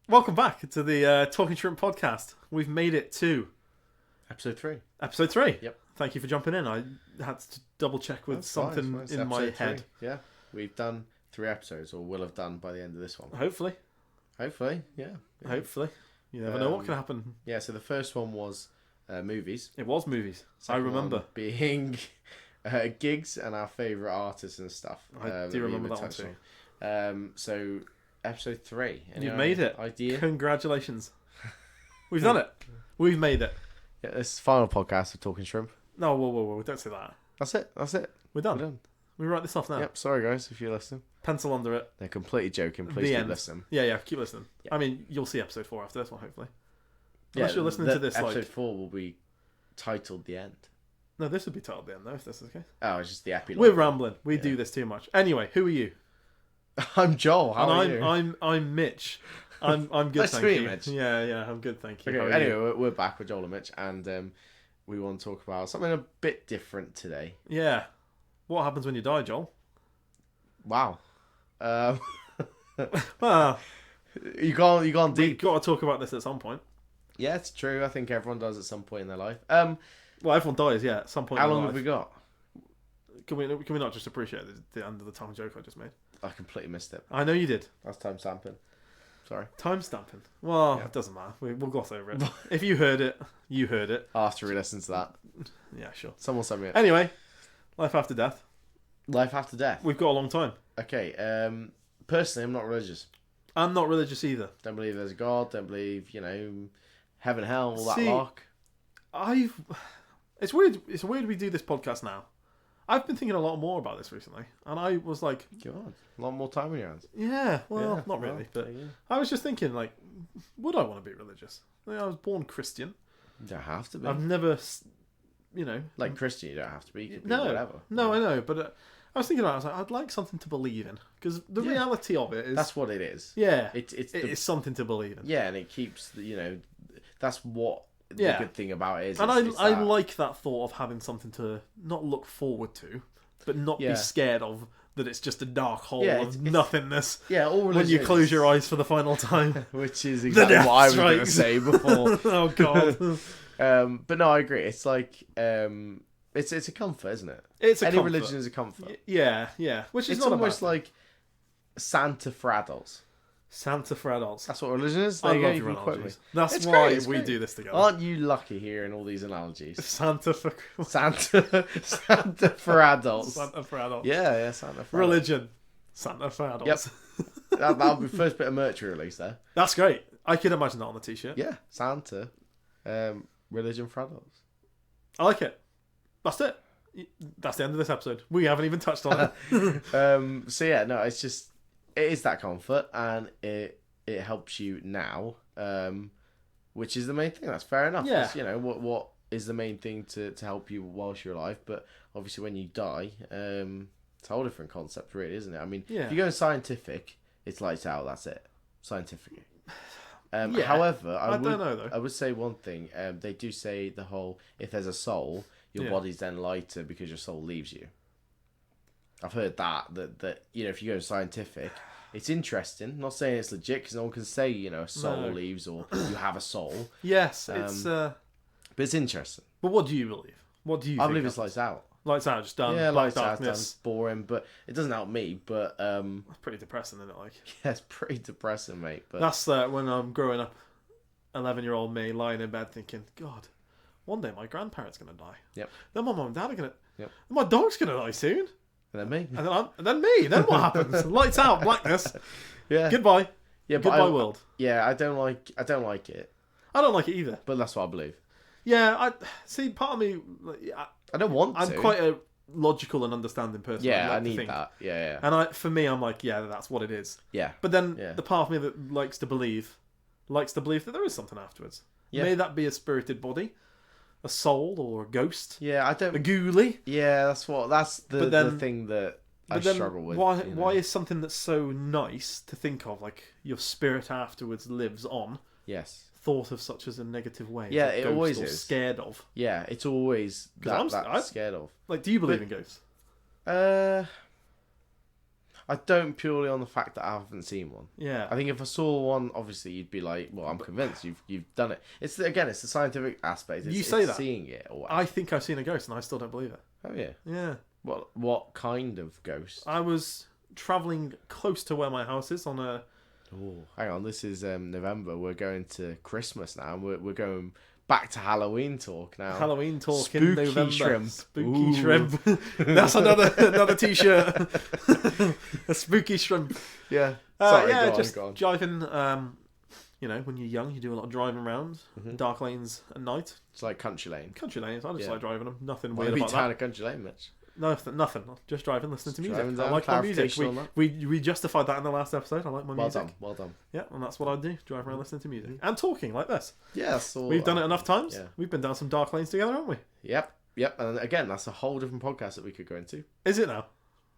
Welcome back to the Talking Shrimp podcast. We've made it to Episode 3. episode 3. Yep. Thank you for jumping in. I had to double check with something in my Episode head. 3. Yeah, we've done 3 episodes, or will have done by the end of this one. Hopefully. Hopefully, yeah. Hopefully. You never know what can happen. Yeah, so the first one was movies. It was movies. Second I remember. one being gigs and our favourite artists and stuff. I do remember that one too. So, episode 3. You've made it. Idea? Congratulations. We've done it. We've made it. Yeah, this is the final podcast of Talking Shrimp. No, whoa. Don't say that. That's it. We're done. We write this off now. Yep, sorry guys if you're listening. Pencil under it. They're completely joking. Please keep listening. Yeah, keep listening. Yeah. I mean, you'll see episode 4 after this one, hopefully. Unless you're listening to this episode 4 will be titled The End. No, this would be titled The End, though, if this is the case. Oh, it's just the epilogue. We're rambling. We do this too much. Anyway, who are you? I'm Joel. How are you? I'm Mitch. I'm good, Nice thank to meet you. you, Mitch. Yeah, I'm good, thank you. Okay, anyway, we're back with Joel and Mitch, and we want to talk about something a bit different today. Yeah. What happens when you die, Joel? Wow. Well, you gone we've deep. got to talk about this at some point. Yeah, it's true. I think everyone does at some point in their life. Well, everyone dies, yeah, at some point. How in their long life. have we got? Can we not just appreciate the end of the time joke I just made? I completely missed it. I know you did. That's time stamping. Sorry. Time stamping. Well, Yeah. It doesn't matter. We'll gloss over it. If you heard it, you heard it. After we listen to that, Yeah, sure. someone sent me it. Anyway, life after death. Life after death. We've got a long time. Okay. Personally, I'm not religious. I'm not religious either. Don't believe there's a God. Don't believe heaven, hell, all that See, lark. It's weird. It's weird we do this podcast now. I've been thinking a lot more about this recently, and I was like, God, a lot more time on your hands. yeah, well, Yeah, not really, well, but there you go. I was just thinking, like, would I want to be religious? I was born Christian. You don't have to be. I've never, Like Christian, you don't have to be. You can be no, whatever. no, I know, but I was thinking about it. I was like, I'd like something to believe in, because the reality of it is That's what it is. yeah, It's something to believe in. yeah, and it keeps that's what the Yeah. good thing about it is. And It's I that- like that thought of having something to not look forward to, but not Yeah. be scared of that it's just a dark hole Yeah, of it's- nothingness all when you religions- close your eyes for the final time. which is exactly death what I was going to strikes. say before. Oh god. But no, I agree. It's like it's a comfort, isn't it? It's a Any comfort. religion is a comfort. Yeah. Which is It's not almost a bad thing. like Santa for adults. Santa for adults. That's what religion is. I There you go, love you your can quote me. analogies. That's It's why great, it's we great. do this together. Aren't you lucky hearing all these analogies? Santa for Santa for adults. Santa for adults. Yeah, Santa for Religion. Santa for adults. adults. That'll be the first bit of merch we release there. That's great. I could imagine that on the t-shirt. Yeah, Santa, religion for adults. I like it. That's it. That's the end of this episode. We haven't even touched on it. So yeah, no, it is that comfort, and it helps you now, which is the main thing. That's fair enough. Yeah. It's, what is the main thing to help you whilst you're alive? But obviously, when you die, it's a whole different concept, really, isn't it? I mean, Yeah. if you go scientific, it's lights out. That's it, scientific. Yeah. However, I don't know, though. I would say one thing. They do say the whole if there's a soul, your body's then lighter because your soul leaves you. I've heard that if you go scientific, it's interesting. I'm not saying it's legit because no one can say a soul No. leaves or you have a soul, Yes, it's. but it's interesting. But what do you believe? What do you? I think believe it's happens? lights out. Lights out, just done. Yeah, Black lights out. darkness. Sounds boring, but it doesn't help me. But That's pretty depressing, isn't it? Like yeah, it's pretty depressing, mate. But that's when I'm growing up, 11-year-old me lying in bed thinking, God, one day my grandparents gonna die. Yep. Then my mum and dad are gonna. Yep. My dog's gonna die soon. and then me. And then me. Then what happens? Lights out, blackness. Yeah. Goodbye. Yeah, but Goodbye, world. Yeah, I don't like it, I don't like it either. but that's what I believe. Yeah, I see. Part of me, I don't want to. I'm quite a logical and understanding person. Yeah, like I to need think. that. Yeah. And for me, I'm like, yeah, that's what it is. Yeah. But then Yeah. the part of me that likes to believe that there is something afterwards. Yeah. May that be a spirited body, a soul, or a ghost, Yeah, I a don't. ghoulie. Yeah, that's the But then- the thing that I But then struggle with. why is something that's so nice to think of, like your spirit afterwards lives on, Yes. thought of such as a negative way? Yeah, as a it ghost always or is. scared of. Yeah, it's always 'Cause that I'm scared of. Like, do you believe But- in ghosts? I don't purely on the fact that I haven't seen one. Yeah. I think if I saw one, obviously you'd be like, well, I'm convinced you've done it. It's the scientific aspect. You say that. Seeing it or I think I've seen a ghost and I still don't believe it. oh yeah. Yeah. What kind of ghost? I was travelling close to where my house is on a... Oh, hang on. This is November. We're going to Christmas now. And we're going back to Halloween talk now. Halloween talk Spooky in November. Shrimp. Spooky Ooh. shrimp. That's another t-shirt. A spooky shrimp. Yeah. Sorry, yeah, go on, just go on. driving. When you're young, you do a lot of driving around dark lanes at night. It's like country lane. Country lanes. I just Yeah. like driving them. Nothing Why weird are we about down that. a country lane, Mitch? Nothing. Just driving, listening to music. Driving I down, like my music. clarification on that. We justified that in the last episode. I like my music. Well done. Yeah, and that's what I do. Drive around listening to music and talking like this. Yeah, that's all. We've done it enough times. Yeah. We've been down some dark lanes together, haven't we? Yep. And again, that's a whole different podcast that we could go into. Is it now?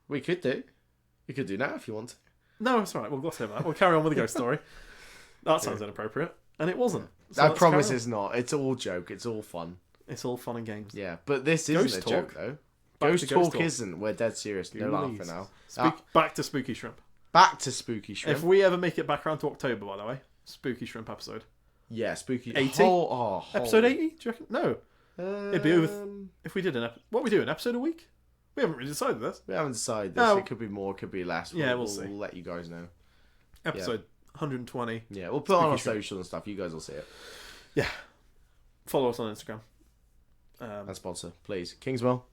We could do. You could do now if you want to. No, it's all right. We'll gloss over that. We'll carry on with the ghost story. That sounds inappropriate. And it wasn't. So I let's promise carry on. it's not. It's all joke. It's all fun. It's all fun and games. Yeah, but this Ghost isn't a talk. joke though. Back Ghost to ghost talk talk. isn't. We're dead serious. No laughing now. Back to Spooky Shrimp. Back to Spooky Shrimp. If we ever make it back around to October, by the way, Spooky Shrimp episode. Yeah, Spooky 80? Episode 80? Do you reckon? No. It'd be over if we did what are we doing? Episode a week? We haven't really decided this. We haven't decided this. Oh. It could be more, it could be less. Yeah, we'll see. We'll let you guys know. Episode 120. Yeah, we'll put it on our Spooky Shrimp. social and stuff. You guys will see it. Yeah. Follow us on Instagram. And sponsor, please. Kingswell.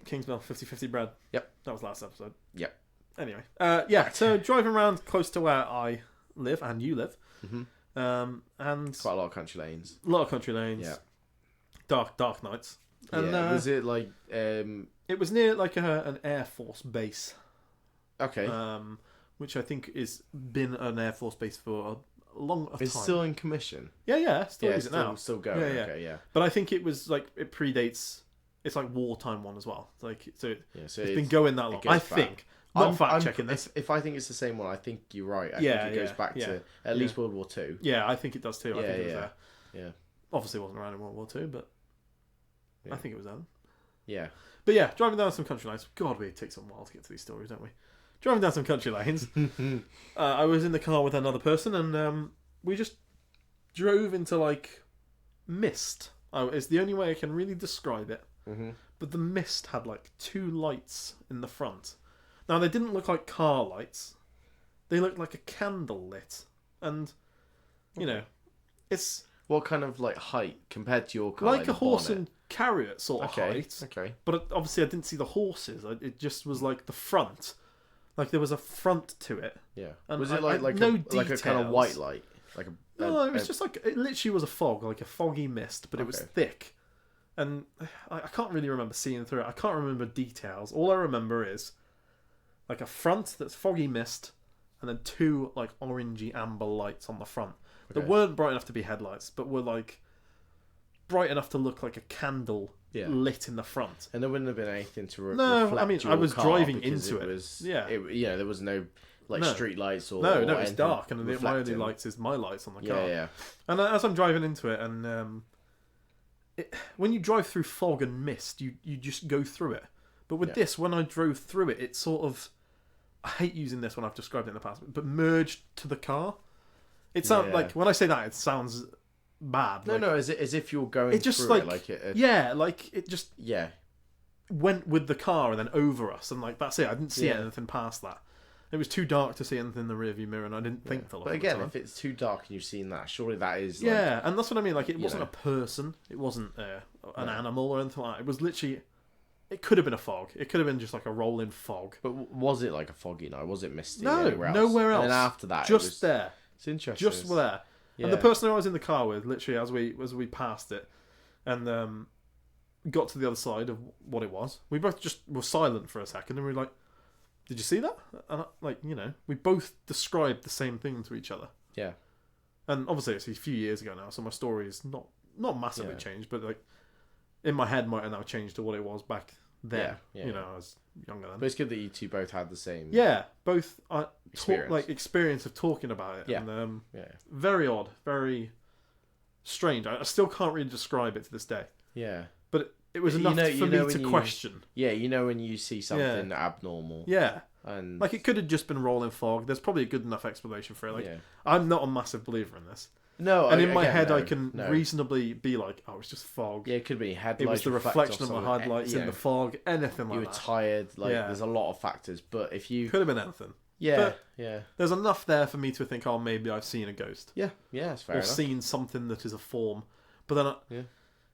Kingsmill 50/50 bread. Yep. That was last episode. Yep. Anyway. So driving around close to where I live and you live. And Quite a lot of country lanes. a lot of country lanes. Yeah. Dark nights. And Yeah. Was it like it was near like an Air Force base. okay. Which I think is been an Air Force base for a long time. It's still in commission. Yeah, still Yeah, is it now. still going. Yeah, yeah. Okay, yeah. But I think it was like it predates. It's like wartime one as well. Like so, Yeah, so it's been going that long. goes I back. think. Not fact checking this. this. If I think it's the same one, I think you're right. I Yeah, think it goes back to at least World War Two. Yeah, I think it does too. I think it was there. Yeah. Obviously, it wasn't around in World War Two, but Yeah. I think it was then. Yeah. But yeah, driving down some country lanes. God, we take some while to get to these stories, don't we? Driving down some country lanes. I was in the car with another person, and we just drove into like mist. It's the only way I can really describe it. But the mist had like two lights in the front. Now they didn't look like car lights. They looked like a candle lit, and you know, it's What kind of like height compared to your car? like a horse and carriot sort of height. Okay. But obviously, I didn't see the horses. It just was like the front. Like there was a front to it. Yeah. And Was it no a kind of details. white light? Like a No, it was just like it literally was a fog, like a foggy mist, but it was Okay. thick. And I can't really remember seeing through it. I can't remember details. All I remember is like a front that's foggy mist, and then two like orangey amber lights on the front that Okay. weren't bright enough to be headlights, but were like bright enough to look like a candle Yeah. lit in the front. And there wouldn't have been anything to No, reflect I mean, your I was car driving because into it. Was, Yeah. there was no like No. street lights or No, it's anything dark, and my only reflecting. lights is my lights on the car. Yeah. And as I'm driving into it, and when you drive through fog and mist, you just go through it. But with this, when I drove through it, it sort of... I hate using this when I've described it in the past, but merged to the car. It sounds Yeah. like, when I say that, it sounds bad. No, like, no, as if you're going it just through like, it like it. yeah, like it just Yeah. went with the car and then over us, and like that's it. I didn't see Yeah. anything past that. It was too dark to see anything in the rearview mirror, and I didn't think to look. But at again, the time. if it's too dark and you've seen that, surely that is like, Yeah, and that's what I mean. Like, it you wasn't know. a person. It wasn't an No. animal or anything like that. It was literally... It could have been a fog. It could have been just like a rolling fog. But was it like a foggy night? Was it misty? No, anywhere else? nowhere else. And then after that, Just it was, there. It's interesting. Just there. Yeah. And the person I was in the car with, literally, as we passed it, and got to the other side of what it was, we both just were silent for a second, and we were like, "Did you see that?" And we both described the same thing to each other. Yeah. And obviously, it's a few years ago now, so my story is not massively Yeah. changed, but like in my head might have now changed to what it was back then. Yeah, I was younger then. But it's good that you two both had the same. Yeah, both Experience. experience of talking about it. Yeah. And, Yeah. very odd, very strange. I still can't really describe it to this day. Yeah. But it was You enough know- for you know me when to you- question. Yeah, when you see something abnormal. Yeah. And Like, it could have just been rolling fog. There's probably a good enough explanation for it. Like, yeah. I'm not a massive believer in this. No, And in my head, no, I can reasonably be like, oh, it's just fog. Yeah, it could be headlights. It was the reflection of my headlights in know, the fog, anything like you that. were tired. Like, Yeah. there's a lot of factors. But if you... Could have been anything. Yeah, But yeah. there's enough there for me to think, oh, maybe I've seen a ghost. Yeah, that's fair Or enough. seen something that is a form. But then,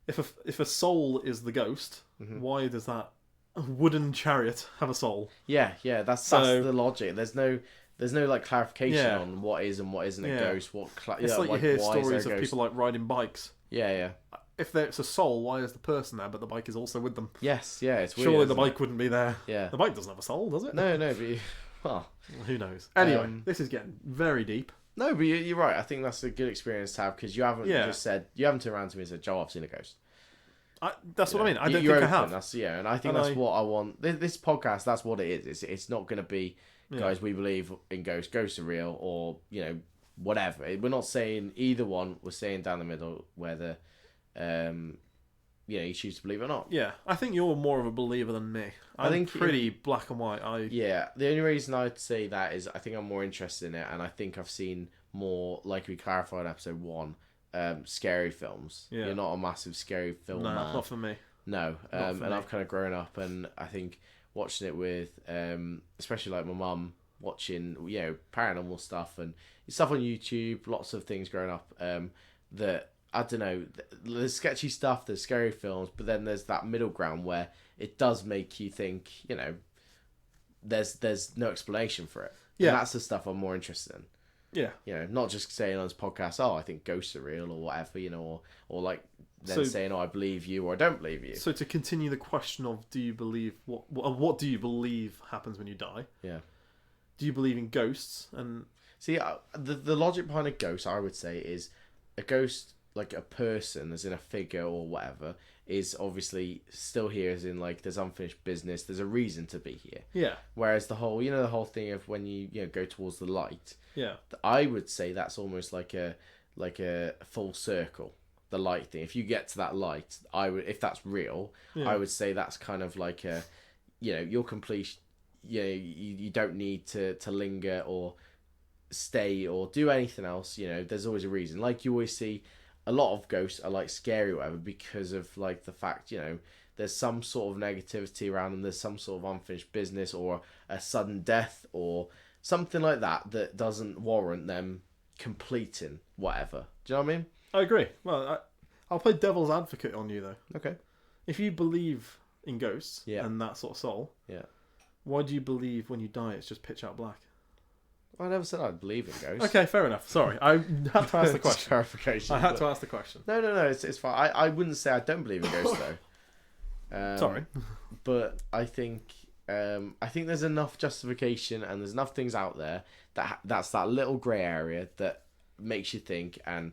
if a soul is the ghost, why does that wooden chariot have a soul? Yeah, that's the logic. There's no like clarification on what is and what isn't a ghost. It's like you hear stories of people like riding bikes. Yeah. If it's a soul, why is the person there, but the bike is also with them? Yes, yeah, it's weird. Surely the bike wouldn't be there. Yeah. The bike doesn't have a soul, does it? No, but well, who knows? Anyway, this is getting very deep. No, but you're right. I think that's a good experience to have because you haven't just said, you haven't turned around to me and said, Joe, I've seen a ghost. That's what I mean. I don't think I have. And I think that's what I want. This podcast, that's what it is. It's not going to be, guys, we believe in ghosts. Ghosts are real, or whatever. We're not saying either one. We're saying down the middle whether, you choose to believe it or not. Yeah, I think you're more of a believer than me. I think pretty black and white. Yeah, the only reason I'd say that is I think I'm more interested in it, and I think I've seen more, like we clarified in episode 1. Scary films. Yeah. You're not a massive scary film man. Not for me. No, and I've kind of grown up, and I think watching it with, especially like my mum watching, paranormal stuff and stuff on YouTube, lots of things growing up. That I don't know, there's sketchy stuff, there's scary films, but then there's that middle ground where it does make you think, there's no explanation for it. Yeah, and that's the stuff I'm more interested in. Yeah. Not just saying on this podcast, oh, I think ghosts are real or whatever, or like then saying, oh, I believe you or I don't believe you. So to continue the question of do you believe, what do you believe happens when you die? Yeah. Do you believe in ghosts? And see, the logic behind a ghost, I would say, is a ghost, like a person, as in a figure or whatever, is obviously still here, as in like there's unfinished business, there's a reason to be here. Yeah. Whereas the whole thing of when you go towards the light. Yeah. I would say that's almost like a full circle. The light thing. If you get to that light, if that's real, I would say that's kind of like a, you're complete. You don't need to linger or stay or do anything else. There's always a reason. Like you always see, a lot of ghosts are like scary or whatever because of like the fact, there's some sort of negativity around them. There's some sort of unfinished business or a sudden death or something like that doesn't warrant them completing whatever. Do you know what I mean? I agree. Well, I'll play devil's advocate on you though. Okay. If you believe in ghosts and that sort of soul, why do you believe when you die it's just pitch out black? I never said I'd believe in ghosts. Okay, fair enough. Sorry, I had to ask the question. Clarification. I had to ask the question. No, it's fine. I wouldn't say I don't believe in ghosts though. Sorry, but I think there's enough justification and there's enough things out there that's that little grey area that makes you think and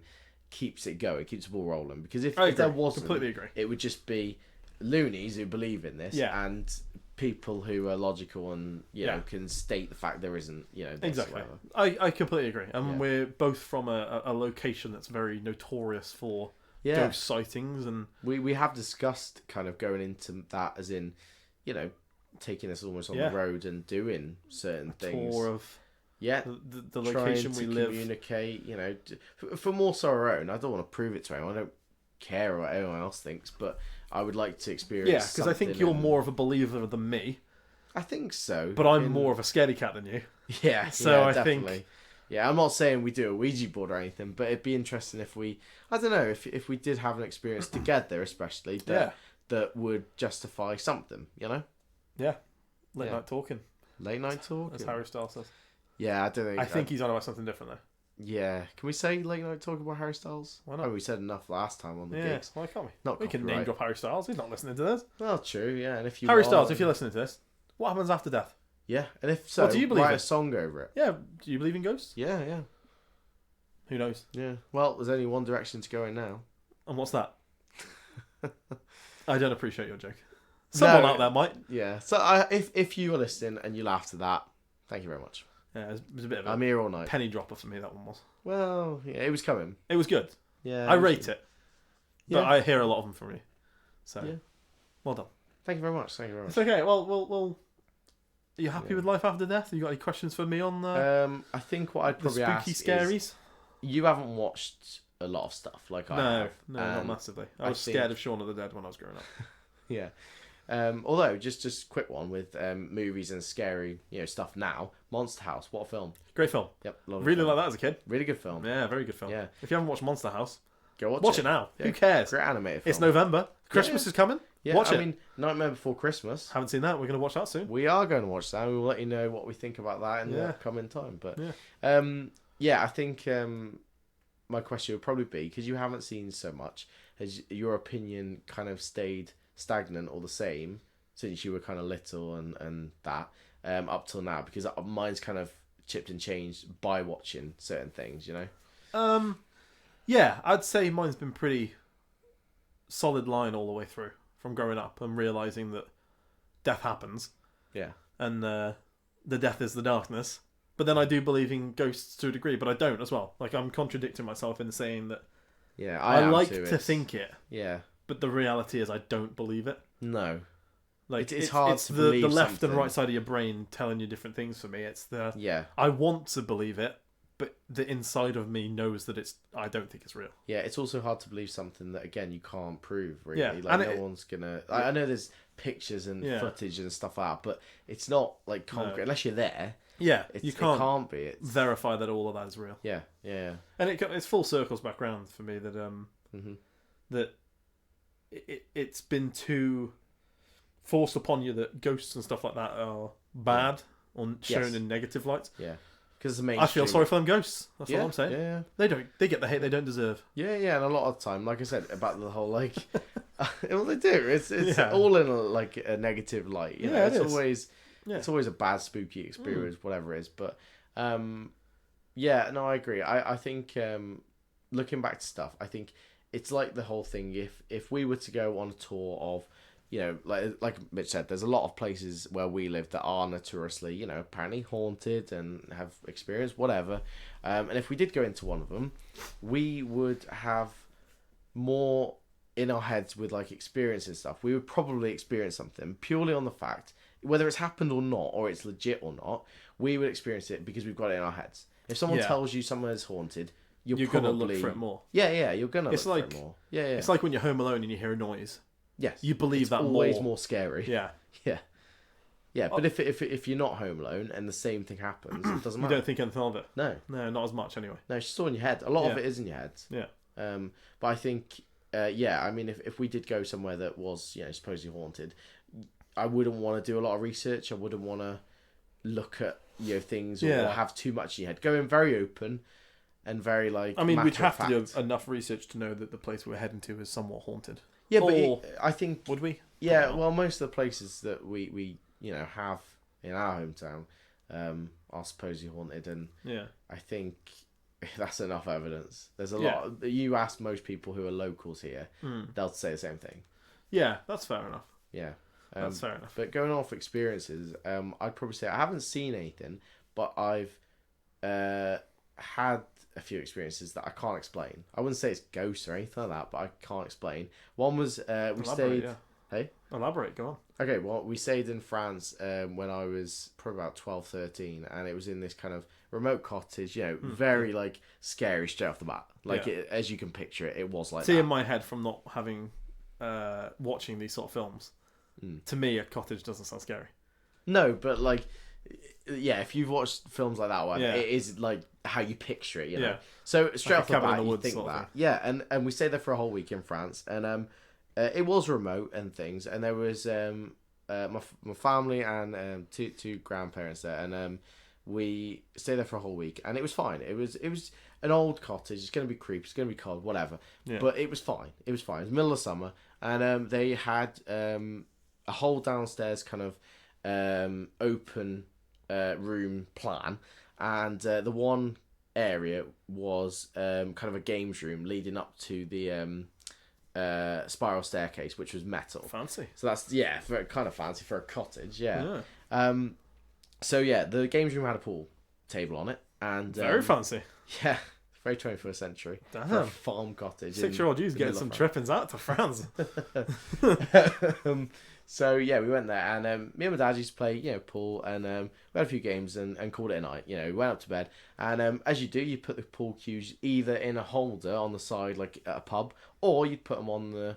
keeps it going, keeps the ball rolling. Because if there wasn't, completely agree. It would just be loonies who believe in this and people who are logical and can state the fact there isn't exactly. I completely agree, and we're both from a location that's very notorious for ghost sightings, and we have discussed kind of going into that as in taking us almost on the road and doing certain things. Tour of the location we live. Communicate, for more so our own. I don't want to prove it to anyone. I don't care what anyone else thinks, but I would like to experience. Yeah, because I think you're more of a believer than me. I think so, but I'm more of a scaredy cat than you. Yeah, so I definitely. think. Yeah, I'm not saying we do a Ouija board or anything, but it'd be interesting if we, I don't know, if we did have an experience together, especially that would justify something, Yeah, late night talking. Late night talking, as Harry Styles says. Yeah, I don't think. I think he's on about something different though. Yeah, can we say late night talk about Harry Styles? Why not? Oh, we said enough last time on the gigs. Why can't we? Not we can name drop Harry Styles. He's not listening to this. Well, true. Yeah, and if you Harry Styles, if you're listening to this, what happens after death? Yeah, and if so, what do you believe write in? a song over it. Yeah, do you believe in ghosts? Yeah. Who knows? Yeah. Well, there's only one direction to go in now. And what's that? I don't appreciate your joke. Someone out there might. Yeah. So if you were listening and you laughed at that, thank you very much. Yeah, it was a bit of a I'm here all night. Penny dropper for me, that one was. Well, yeah, it was coming. It was good. Yeah. I rate it. But I hear a lot of them from you. So, well done. Thank you very much. It's okay. Well, Are you happy with life after death? You got any questions for me on I think what I'd the probably spooky ask scaries? is, you haven't watched a lot of stuff like I have. No, not massively. I was scared of Shaun of the Dead when I was growing up. Yeah. Although, just a quick one with movies and scary stuff now. Monster House, what a film. Great film. Yep. Really like that as a kid. Really good film. Yeah, very good film. Yeah. If you haven't watched Monster House, Go watch it now. Yeah. Who cares? Great animated film. It's November. Christmas is coming. Yeah, watch it. I mean, Nightmare Before Christmas. Haven't seen that. We're going to watch that soon. We are going to watch that. And we'll let you know what we think about that in the upcoming time. But I think my question would probably be, because you haven't seen so much, has your opinion kind of stayed stagnant or the same since you were kind of little and that up till now? Because mine's kind of chipped and changed by watching certain things, Yeah, I'd say mine's been pretty solid line all the way through from growing up and realising that death happens. Yeah. And the death is the darkness. But then I do believe in ghosts to a degree, but I don't as well. Like, I'm contradicting myself in saying that I like to think it. Yeah. But the reality is I don't believe it. No. Like it's hard to the believe the left something. and right side of your brain telling you different things for me. It's Yeah. I want to believe it, but the inside of me knows that I don't think it's real. Yeah, it's also hard to believe something that, again, you can't prove, really. Yeah, Like, no one's gonna... I know there's pictures and footage and stuff like that, but it's not, like, concrete. Unless you're there. Yeah, it can't be. Verify that all of that is real. Yeah. And it's full circles back round for me that that it's been too forced upon you that ghosts and stuff like that are bad or shown in negative lights. Yeah. Because I feel sorry for them ghosts. That's all I'm saying. Yeah. They get the hate they don't deserve. Yeah, and a lot of the time, like I said, about the whole, like... well, they do. It's all in, a negative light. You know? It's always a bad, spooky experience, whatever it is. But, I agree. I think, looking back to stuff, I think it's like the whole thing. If we were to go on a tour of, like Mitch said, there's a lot of places where we live that are notoriously, apparently haunted and have experienced whatever. And if we did go into one of them, we would have more in our heads with, like, experience and stuff. We would probably experience something purely on the fact, whether it's happened or not, or it's legit or not, we would experience it because we've got it in our heads. If someone tells you somewhere is haunted, you're probably going to look for it more. Yeah, you're going to look for it more. Yeah. It's like when you're home alone and you hear a noise. Yes. You believe that always more scary. Yeah. Yeah, but if you're not home alone and the same thing happens, it doesn't matter. You don't think anything of it? No, not as much anyway. No, it's just all in your head. A lot of it is in your head. Yeah. But I think, I mean, if we did go somewhere that was, supposedly haunted, I wouldn't want to do a lot of research. I wouldn't want to look at, things or have too much in your head. Go in very open and very, like, I mean, we'd have to do enough research to know that the place we're heading to is somewhat haunted. Yeah, but I think... Would we? Yeah, well, most of the places that we have in our hometown are supposedly haunted, and I think that's enough evidence. There's a lot... You ask most people who are locals here, they'll say the same thing. Yeah, that's fair enough. Yeah. That's fair enough. But going off experiences, I'd probably say I haven't seen anything, but I've had a few experiences that I can't explain. I wouldn't say it's ghosts or anything like that, but I can't explain. One was stayed. Yeah. Hey, elaborate. Go on. Okay, well, we stayed in France when I was probably about 12, 13, and it was in this kind of remote cottage. Very like scary straight off the bat. Like as you can picture it, it was like. See, in my head from not having watching these sort of films, to me, a cottage doesn't sound scary. No, but like. Yeah, if you've watched films like that one, it is like how you picture it, Yeah. So straight off the bat, you think that. Yeah, and we stayed there for a whole week in France, and it was remote and things, and there was my family and two grandparents there, and we stayed there for a whole week, and it was fine. It was an old cottage. It's going to be creepy. It's going to be cold, whatever. Yeah. But it was fine. It was fine. It was middle of summer, and they had a whole downstairs kind of open room plan, and the one area was kind of a games room leading up to the spiral staircase, which was metal. Fancy. So that's kind of fancy for a cottage. Yeah. So the games room had a pool table on it, and very fancy. Yeah, Very 21st century. Damn. For a farm cottage. 6-year-old you's getting some trippings out to France. So yeah, we went there, and me and my dad used to play, pool, and we had a few games and called it a night. We went up to bed, and as you do, you put the pool cues either in a holder on the side, like at a pub, or you'd put them on the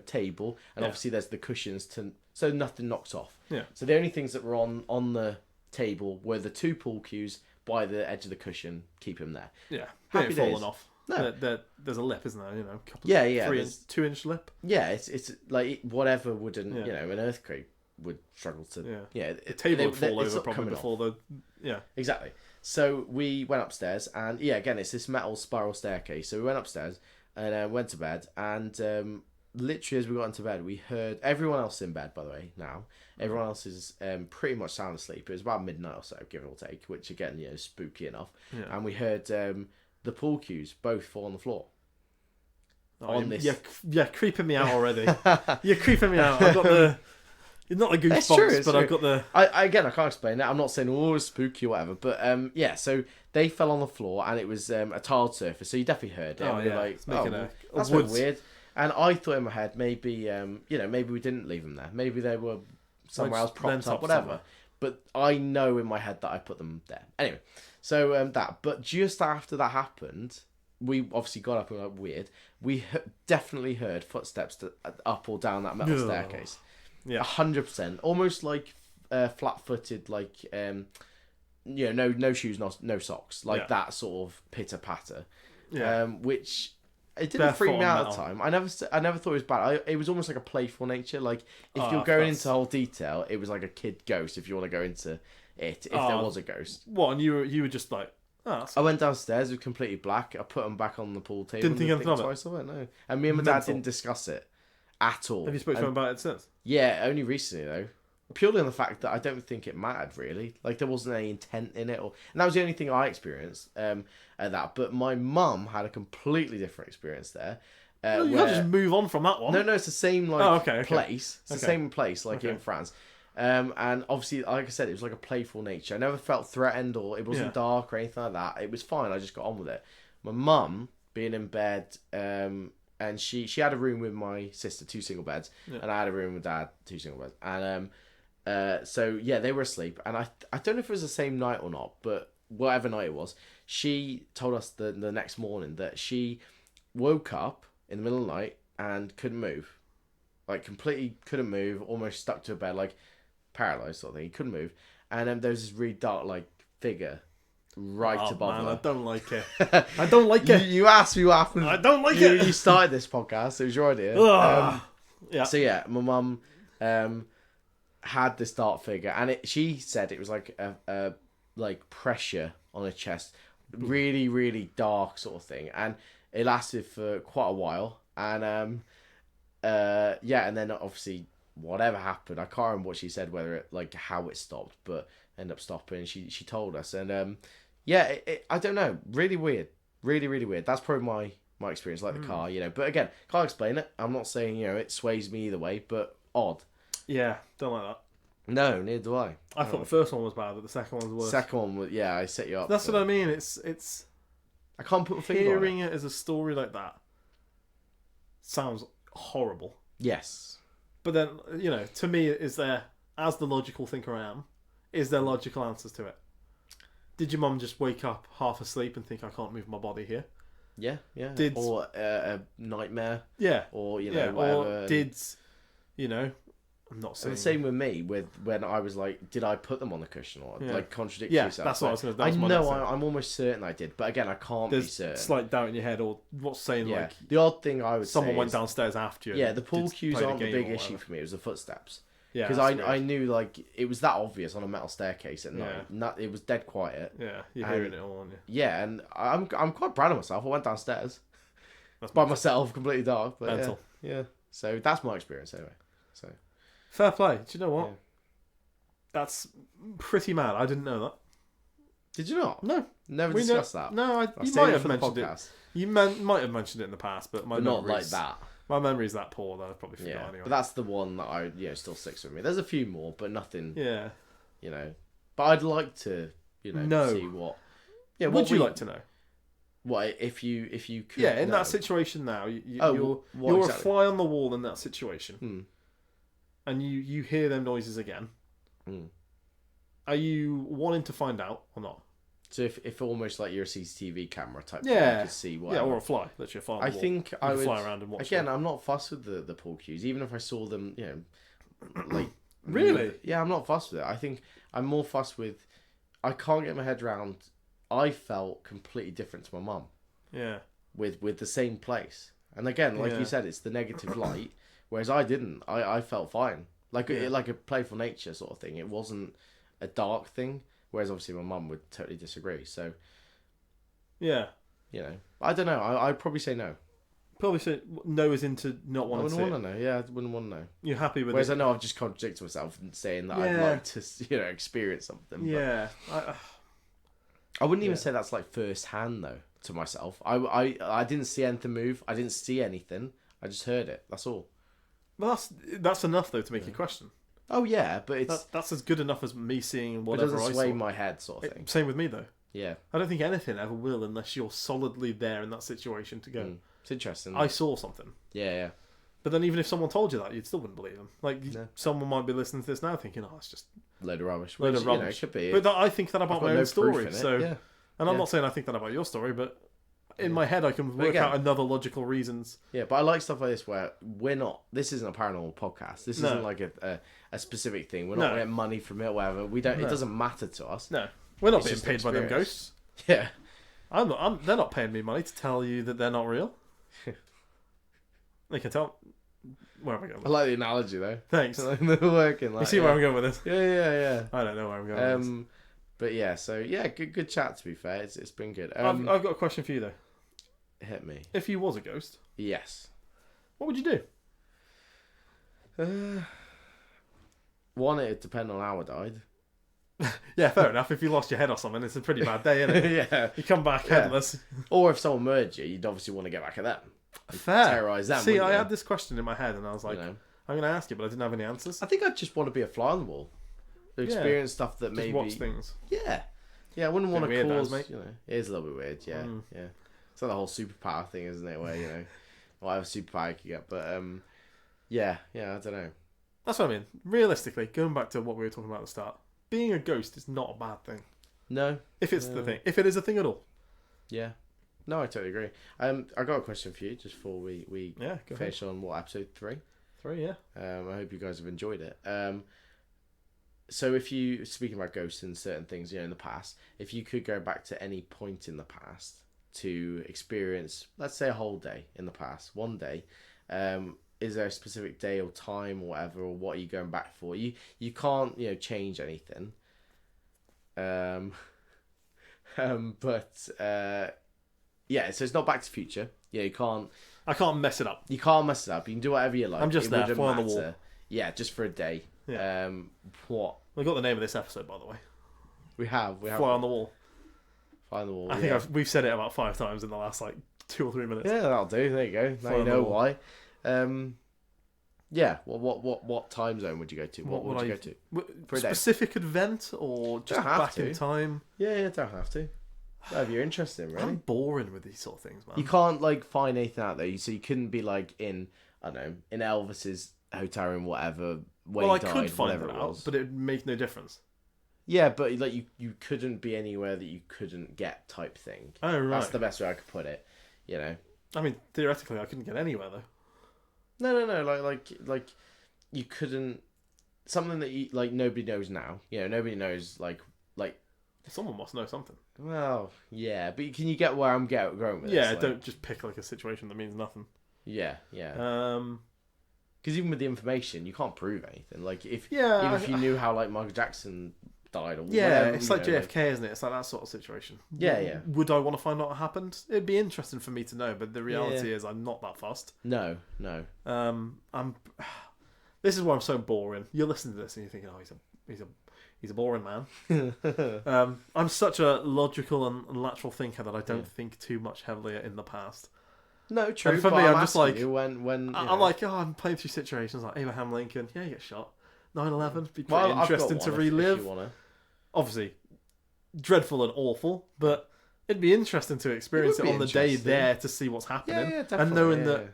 table, and obviously there's the cushions so nothing knocks off. Yeah. So the only things that were on the table were the 2 pool cues by the edge of the cushion. Keep them there. Yeah. Happy They ain't days. falling off. No. There's a lip, isn't there? A couple. Yeah. 2-inch lip. Yeah, it's like whatever wouldn't an earthquake would struggle to. The table would fall over probably before the. Yeah. Exactly. So we went upstairs, and again it's this metal spiral staircase. So we went upstairs and went to bed, and literally as we got into bed, we heard everyone else in bed. By the way, now everyone else is pretty much sound asleep. It was about midnight or so, give or take, which again spooky enough. Yeah. And we heard the pool cues both fall on the floor. You're creeping me out already. You're creeping me out. I've got the. You're not the goosebumps, but I've got the. I can't explain it. I'm not saying it's spooky or whatever, but so they fell on the floor, and it was a tiled surface, so you definitely heard it. Oh yeah, like, that's weird. And I thought in my head maybe maybe we didn't leave them there. Maybe they were somewhere else propped up, whatever. Somewhere. But I know in my head that I put them there. Anyway, so that. But just after that happened, we obviously got up and were like, weird. We definitely heard footsteps up or down that metal staircase. Yeah, 100%. Almost like flat-footed, like no shoes, no socks, like that sort of pitter patter. Yeah, which. It didn't freak me out at the time. I never thought it was bad. It was almost like a playful nature. Like if you're going into whole detail, it was like a kid ghost. If you want to go into it, if there was a ghost. What? And you were just like, I went downstairs. It was completely black. I put them back on the pool table. Didn't think anything of it. No. And me and my dad didn't discuss it at all. Have you spoken to him about it since? Yeah, only recently though. Purely on the fact that I don't think it mattered really. Like there wasn't any intent in it, and that was the only thing I experienced at that. But my mum had a completely different experience there. You can't just move on from that one. No, it's the same place. It's the same place in France. And obviously, like I said, it was like a playful nature. I never felt threatened or it wasn't dark or anything like that. It was fine. I just got on with it. My mum being in bed, and she had a room with my sister, 2 single beds, and I had a room with dad, 2 single beds, and so they were asleep, and I don't know if it was the same night or not, but whatever night it was, she told us the next morning that she woke up in the middle of the night and couldn't move, like completely couldn't move, almost stuck to a bed, like paralyzed sort of thing. He couldn't move, and there was this really dark like figure right above her. I don't like it. I don't like it. You asked me what happened. I don't like it. You started this podcast. It was your idea. Yeah. So my mum had this dark figure, and she said it was like a like pressure on her chest, really really dark sort of thing, and it lasted for quite a while, and and then obviously whatever happened, I can't remember what she said, whether it like how it stopped, but ended up stopping. She told us, and I don't know, really weird, really really weird. That's probably my experience, like the car, but again, can't explain it. I'm not saying it sways me either way, but odd. Yeah, don't like that. No, neither do I. I thought the first one was bad, but the second one was worse. Second one was, I set you up. That's what I mean. It's. I can't put a finger on it. Hearing it as a story like that sounds horrible. Yes. But then, to me, is there, as the logical thinker I am, is there logical answers to it? Did your mum just wake up half asleep and think, I can't move my body here? Yeah. Or a nightmare. Yeah. Or, whatever. Or did, I'm not saying... And the same with me, when I was like, did I put them on the cushion or contradict yourself? Yeah, that's what I was going to say. I know, I'm almost certain I did, but again, I can't be certain. There's slight doubt in your head, or what's saying like... The odd thing I would say someone went downstairs after you. Yeah, the pool cues aren't the big issue for me, it was the footsteps. Yeah, because I knew like it was that obvious on a metal staircase at night. It was dead quiet. Yeah, you're hearing it all, aren't you? Yeah, and I'm quite proud of myself. I went downstairs by myself, completely dark. But mental. Yeah. So that's my experience anyway. So fair play. Do you know what? Yeah. That's pretty mad. I didn't know that. Did you not? No, never discussed that. No, you might have mentioned it. You might have mentioned it in the past, but not like that. My memory's that poor that I've probably forgot anyway. But that's the one that I still sticks with me. There's a few more, but nothing. Yeah. But I'd like to see what. Yeah. Would you like to know? What if you could? Yeah, in know? that situation now, what you're exactly? a fly on the wall in that situation, Hmm. and you hear them noises again. Hmm. Are you wanting to find out or not? So if almost like you're a CCTV camera type thing, Yeah, you could see what. yeah, or a fly. Literally a fly on the I wall. think You I can would fly around and watch again. them. I'm not fussed with the pool cues, even if I saw them. Like Really? Yeah, I'm not fussed with it. I think I'm more fussed with. I can't get my head around. I felt completely different to my mum. Yeah. With the same place, and again, like you said, it's the negative light. Whereas I didn't. I felt fine. Like like a playful nature sort of thing. It wasn't a dark thing. Whereas obviously my mum would totally disagree. So. Yeah. I don't know. I'd probably say no. Probably say no is into not I wanting to wouldn't see want to know. Yeah, I wouldn't want to know. You're happy with Whereas it. I know I've just contradicted myself and saying that I'd Yeah. like to, experience something. Yeah. I wouldn't even say that's like first hand though to myself. I didn't see anything move. I didn't see anything. I just heard it. That's all. Well, that's enough though to make you question. Oh yeah, but it's That's as good enough as me seeing it whatever doesn't I sway saw. my head sort of thing. Same with me though. Yeah, I don't think anything ever will unless you're solidly there in that situation to go. it's interesting. I saw something. Yeah. But then even if someone told you that, you still wouldn't believe them. Like No. someone might be listening to this now thinking, "Oh, it's just Load of rubbish. load Which, of rubbish." it could be. But I think that I've about got my no own proof story. in it. So, Yeah. and I'm Yeah. not saying I think that about your story, but in my head I can work again- out another logical reasons. Yeah, but I like stuff like this where we're not. This isn't a paranormal podcast. This No. isn't like a specific thing. We're not No. getting money from it, or whatever. We don't. No. It doesn't matter to us. No, we're not It's being just paid by them experience. ghosts. Yeah. They're not paying me money to tell you that they're not real. They can tell. Where am I going? I With like the analogy though. Thanks. They're working. Like, You see where I'm going with this? Yeah. I don't know where I'm going. With this. But yeah, so yeah, good chat. To be fair, it's been good. I've got a question for you though. Hit me. If you was a ghost, Yes. what would you do? One, it'd depend on how I died. Yeah, fair enough. If you lost your head or something, it's a pretty bad day, isn't it? Yeah. You come back Yeah. headless. Or if someone murdered you, you'd obviously want to get back at them. Fair. Terrorise them. See, wouldn't I you? had this question in my head, and I was like, I'm going to ask you, but I didn't have any answers. I think I'd just want to be a fly on the wall. To experience stuff that Just maybe. watch things. Yeah. Yeah, I wouldn't want to Bit weird, cause. that is, It is a little bit weird. Yeah. Yeah. It's like the whole superpower thing, isn't it? Where whatever superpower you can get, but yeah, I don't know. That's what I mean. Realistically, going back to what we were talking about at the start, being a ghost is not a bad thing. No. If it's the thing. If it is a thing at all. Yeah. No, I totally agree. I got a question for you just before we Yeah, go finish on episode 3. 3, yeah. I hope you guys have enjoyed it. So if you, speaking about ghosts and certain things, in the past, if you could go back to any point in the past to experience, let's say a whole day in the past, one day, is there a specific day or time or whatever, or what are you going back for? You can't, change anything. Yeah, so it's not Back to the Future. Yeah, you can't. I can't mess it up. You can't mess it up. You can do whatever you like. I'm just It there, wouldn't fly on the matter. wall. Yeah, just for a day. Yeah. What We got the name of this episode, by the way. we have Fly on the wall. Fly on the wall. I think we've said it about 5 times in the last 2 or 3 minutes. Yeah, that'll do. There you go. Now Fly you on the know wall. why. Yeah. What time zone would you go to? What would you go to? For a day. Specific event or just Don't have back to. in time? Yeah, don't have to. Whatever you're interested in, really. I'm boring with these sort of things, man. You can't find anything out there. So you couldn't be in I don't know, in Elvis's hotel room, whatever. Well, I died, could find whatever it it out, was. but it would make no difference. Yeah, but you couldn't be anywhere that you couldn't get type thing. Oh, right. That's the best way I could put it. I mean, theoretically, I couldn't get anywhere, though. No. Like you couldn't. Something that you nobody knows now. Nobody knows like. Someone must know something. Well, yeah, but can you get where I'm going with Yeah, this? don't just pick a situation that means nothing. Yeah. Um, Because even with the information, you can't prove anything. If you knew how Michael Jackson died or whatever, it's like JFK, isn't it? It's like that sort of situation. Yeah. Would I want to find out what happened? It'd be interesting for me to know, but the reality is I'm not that fussed. No. This is why I'm so boring. You're listening to this and you're thinking, oh, he's a boring man. I'm such a logical and lateral thinker that I don't think too much heavily in the past. No, true. And for me, I'm just like, I'm like, I'm playing through situations like Abraham Lincoln. Yeah, you get shot. 9/11. Be pretty interesting to relive. If you wanna. Obviously, dreadful and awful, but it'd be interesting to experience It it would on be the day interesting. there to see what's happening. Yeah, definitely. And knowing yeah. that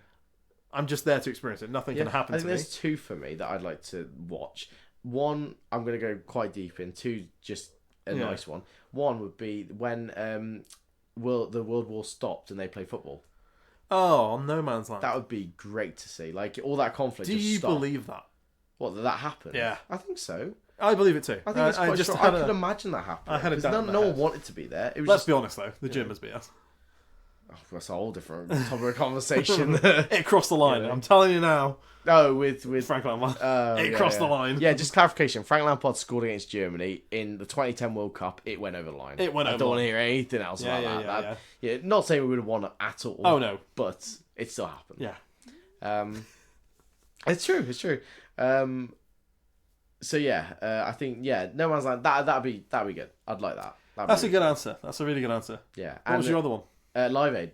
I'm just there to experience it. Nothing Yeah, can happen I to think me. there's two for me that I'd like to watch. One, I'm going to go quite deep in. Two, just a nice one. One would be when the World War stopped and they played football. Oh, on No Man's Land. That would be great to see. Like, all that conflict Do just you stopped. believe that? What, that happened? Yeah. I think so. I believe it too. I think it's quite just strong. I could imagine that happening. I had a 'Cause doubt in my no one head. wanted to be there. It was Let's just... be honest though, the Germans beat us. Oh, that's a whole different topic of conversation. It crossed the line. I'm telling you now. Oh, with Frank Lampard. it crossed the line. Yeah, just clarification. Frank Lampard scored against Germany in the 2010 World Cup. It went over the line. It went I over don't the want to line. hear anything else about that. Yeah. Yeah, not saying we would have won at all. Oh no. But it still happened. Yeah. It's true. It's true. So yeah, I think No Man's Land. That'd be good. I'd like that. That's a good answer. That's a really good answer. Yeah. What was your other one? Live Aid.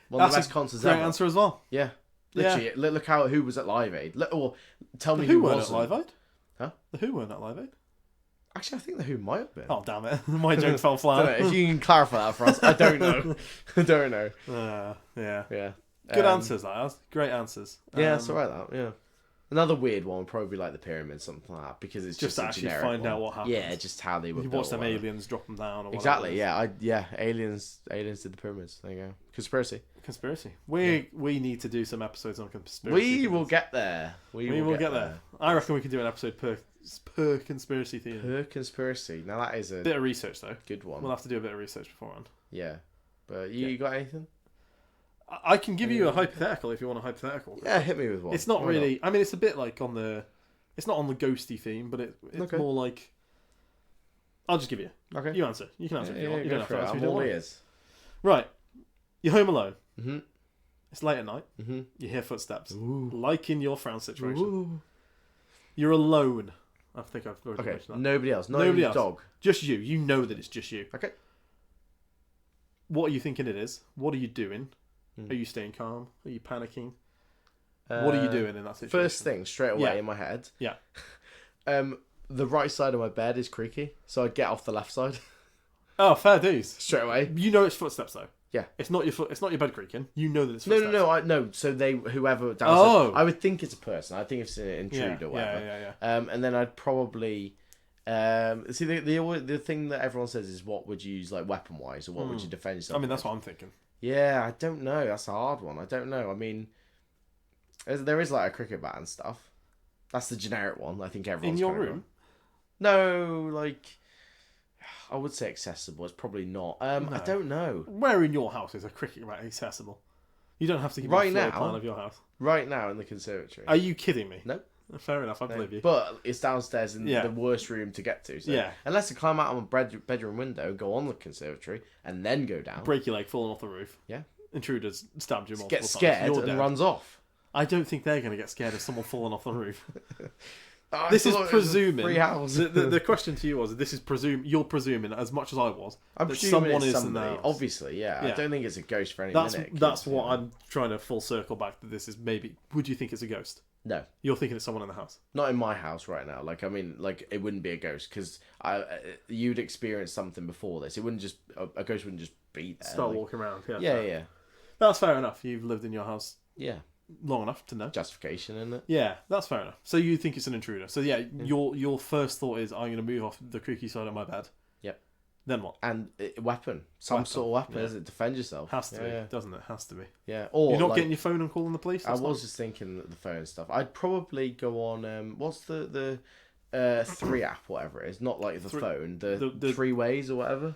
One of the best concerts great ever. answer as well. Yeah. Literally, look who was at Live Aid. Tell me The Who who weren't wasn't. at Live Aid? Huh? The Who weren't at Live Aid? Actually, I think the Who might have been. Oh, damn it. My joke fell Don't know. flat. If you can clarify that for us, I don't know. I don't know. Yeah. Yeah. Good answers, that. Great answers. Yeah, it's alright. That. Yeah. Another weird one would probably be like the pyramids, something like that, because it's Just just to a actually generic find one. out what happened. Yeah, just how they were You built. watch them or whatever. aliens drop them down or whatever. Exactly. Yeah. Aliens did the pyramids. There you go. Conspiracy. We need to do some episodes on conspiracy. We will get there. We will get there. I reckon we can do an episode per conspiracy theory. Per conspiracy. Now that is a Bit of research though. good one. We'll have to do a bit of research beforehand. Yeah. But you got anything? I can give you a hypothetical if you want a hypothetical. Yeah, hit me with one. It's not Why really. I mean, it's a bit like on the. It's not on the ghosty theme, but it's Okay. more like. I'll just give you. not? Okay. You answer. You can answer if you want. You don't have to answer if I'm you don't all want. ears. Right. You're home alone. Mm-hmm. It's late at night. Mm-hmm. You hear footsteps. Ooh. Like in your Fran situation. Ooh. You're alone. I think I've already Okay. mentioned that. Nobody else. Not Nobody even else. dog. Just you. You know that it's just you. Okay. What are you thinking it is? What are you doing? Hmm. Are you staying calm? Are you panicking? What are you doing in that situation? First thing straight away Yeah. in my head. Yeah. The right side of my bed is creaky, so I get off the left side Oh, fair dues. straight away. You know it's footsteps though. Yeah. It's not your foot. It's not your bed creaking. You know that it's No, footsteps. no. So whoever downstairs. Oh. I would think it's a person. I think it's an intruder Yeah, or whatever. yeah. And then I'd probably see the thing that everyone says is what would you use like weapon wise or what would you defend yourself? I mean, that's with? what I'm thinking. Yeah, I don't know. That's a hard one. I don't know. I mean, there is like a cricket bat and stuff. That's the generic one. I think everyone's In your kinda room? got. No, like I would say accessible. It's probably not. I don't know. Where in your house is a cricket bat accessible? You don't have to give Right me a floor now? plan of your house. Right now in the conservatory. Are you kidding me? No. Fair enough. I believe you. But it's downstairs in Yeah. the worst room to get to. So Yeah. unless I climb out of my bedroom window, go on the conservatory, and then go down, Break your leg falling off the roof. Yeah. Intruders stabbed you multiple get times. scared You're and dead. runs off. I don't think they're going to get scared of someone falling off the roof. Oh, I This is thought it was a presuming. free house. The question to you was: this is you're presuming as much as I was I'm that presuming someone it's is somebody. in the house. Obviously, yeah. I Yeah. don't think it's a ghost for any That's minute. that's 'cause, what yeah. I'm trying to full circle back to. This is maybe. Would you think it's a ghost? No, You're thinking it's someone in the house. not in my house right now. Like, I mean, like it wouldn't be a ghost because you'd experienced something before this. It wouldn't just a ghost wouldn't just be there. Start like- walking around. Yeah. Yeah, fair. yeah, That's fair enough. You've lived in your house yeah. long enough to know. Justification in it. Yeah, that's fair enough. So you think it's an intruder. So yeah, your first thought is I'm going to move off the creaky side of my bed. Yep. Then what? And weapon, some Weapon, sort of weapon, yeah. is it? Defend yourself. Has to be, yeah. doesn't it? Has to be. Yeah. Or You're not like, getting your phone and calling the police. I That's was just thinking the phone and stuff. I'd probably go on what's the 3 app, whatever it is, not like the phone, the 3 ways or whatever.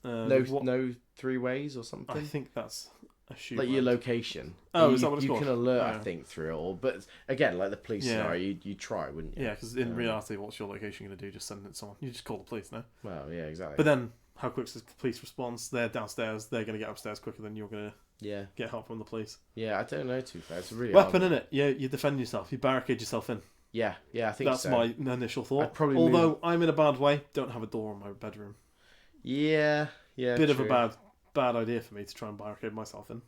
No 3 ways or something. I think that's a shoot. Like your location. Oh, you, is that what it's you called? can alert, I Yeah. think, through it all. But again, like the police Yeah. scenario, you try, wouldn't you? Yeah, because in reality, what's your location going to do? Just send it to someone. You just call the police, no? Well, yeah, exactly. But then, how quick is the police response? They're downstairs. They're going to get upstairs quicker than you're going to yeah, get help from the police. yeah, I don't know too far. It's a really Weapon hard in it. Yeah, you defend yourself. You barricade yourself in. Yeah, I think That's so. my initial thought. I'd probably Although I'm in a bad way, don't have a door in my bedroom. Yeah, Bit of true. a bad idea for me to try and barricade myself in.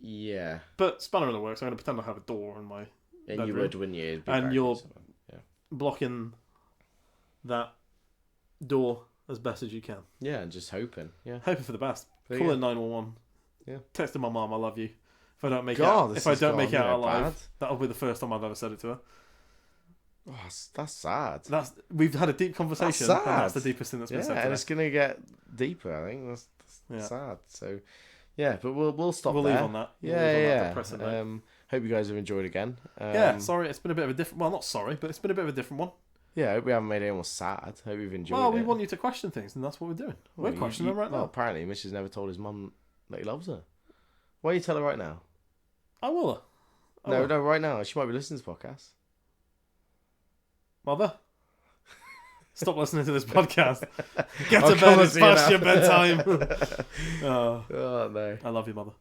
Yeah, But spanner in the works. I'm going to pretend I have a door in my and you bedroom. would, wouldn't you? It'd be And very you're- good, yeah. blocking that door as best as you can. Yeah, and just hoping. Yeah. Hoping for the best. There Call you in 911. Yeah. Texting my mum, I love you. If I don't make God, it, this if I has don't make it gone, out alive, bad. that'll be the first time I've ever said it to her. Oh, that's sad. We've had a deep conversation, That's and that's sad. the deepest thing that's been Yeah, said and today. it's gonna get deeper. I think that's sad. So, yeah, but we'll stop. We'll there. leave on that. Yeah, We'll leave on that yeah. depressing note. Hope you guys have enjoyed again. Yeah, sorry, it's been a bit of a different. Well, not sorry, but it's been a bit of a different one. Yeah, I hope we haven't made anyone sad. Hope you've enjoyed it. Well, we want you to question things, and that's what we're doing. We're questioning them right well, now. apparently, Mitch has never told his mum that he loves her. Why don't you tell her right now? I will. No, right now. She might be listening to this podcast. Mother, stop listening to this podcast. Get to bed. It's past your bedtime. Oh no! I love you, Mother.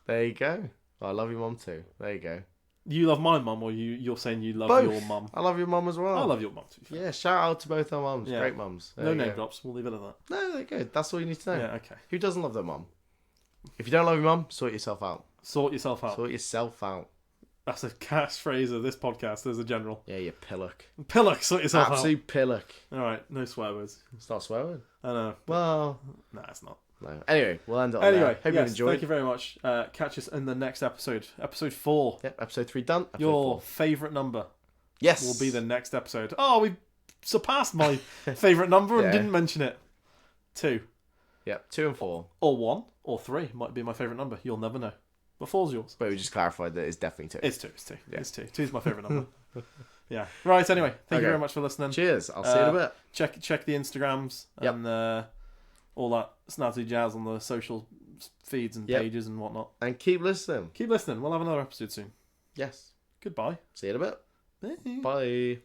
There you go. I love your mum too. There you go. You love my mum, or you're saying you love Both. your mum? I love your mum as well. I love your mum too. Yeah, shout out to both our mums. Yeah. Great mums. There No you name go. drops. We'll leave it at that. No, there you go. That's all you need to know. Yeah, okay. Who doesn't love their mum? If you don't love your mum, sort yourself out. Sort yourself out. Sort yourself out. That's a catchphrase of this podcast as a general. Yeah, you pillock. Pillock, sort yourself Absolute pillock. out. All right, no swear words. It's not swearing. I know. Well, Nah, it's not. no. Anyway, we'll end it on Anyway, there. Hope yes, you enjoyed. thank you very much. Catch us in the next episode. Episode 4. Yep, episode 3 done. Episode Your 4. favourite number Yes. will be the next episode. Oh, we surpassed my favourite number and Yeah. didn't mention it. 2. Yep, 2 and 4. Or 1. Or 3 might be my favourite number. You'll never know. But 4's yours. But we just clarified that it's definitely 2. It's 2. It's 2. Yeah. It's 2. 2's my favourite number. Yeah. Right, anyway. Thank you Okay. very much for listening. Cheers. I'll see you in a bit. Check the Instagrams Yep. and all that snazzy jazz on the social feeds and Yep. pages and whatnot. And keep listening. Keep listening. We'll have another episode soon. Yes. Goodbye. See you in a bit. Bye. Bye.